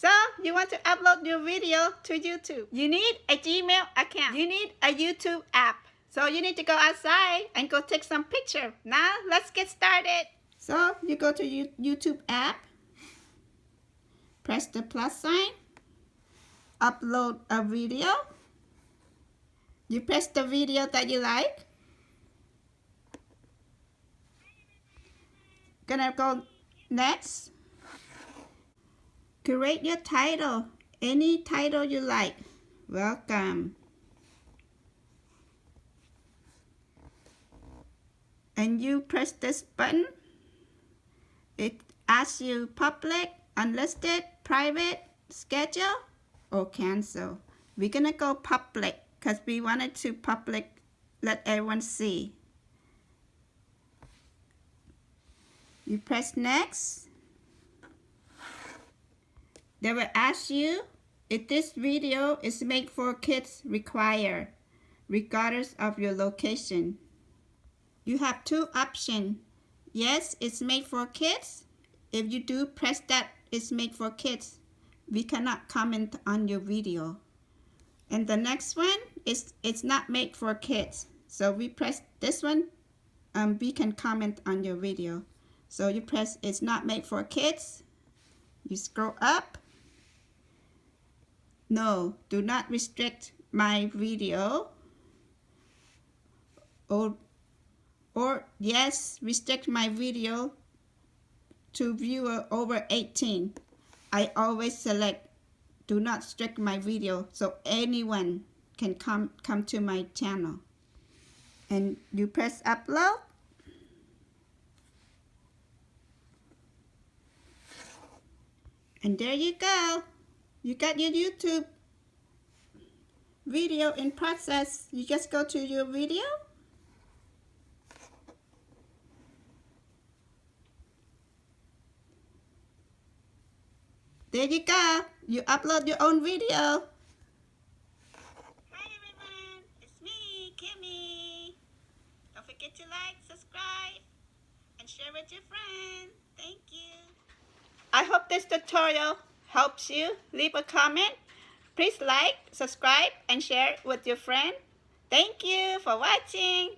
So, you want to upload your video to YouTube. You need a Gmail account. You need a YouTube app. So, you need to go outside and go take some picture. Now, let's get started. So, you go to YouTube app. Press the plus sign. Upload a video. You press the video that you like. Gonna go next. Create your title. Any title you like. Welcome. And you press this button. It asks you public, unlisted, private, schedule, or cancel. We're gonna go public because we wanted to public, let everyone see. You press next. They will ask you if this video is made for kids required, regardless of your location. You have two options. Yes, it's made for kids. If you do press that it's made for kids, we cannot comment on your video. And the next one is it's not made for kids. So we press this one, we can comment on your video. So you press it's not made for kids. You scroll up. No, do not restrict my video. Or yes, restrict my video to viewer over 18. I always select do not restrict my video so anyone can come to my channel. And you press upload. And there you go. You got your YouTube video in process. You just go to your video. There you go. You upload your own video. Hi everyone, it's me, Kimmy. Don't forget to like, subscribe, and share with your friends. Thank you. I hope this tutorial helps you. Leave a comment. Please like, subscribe, and share with your friend. Thank you for watching.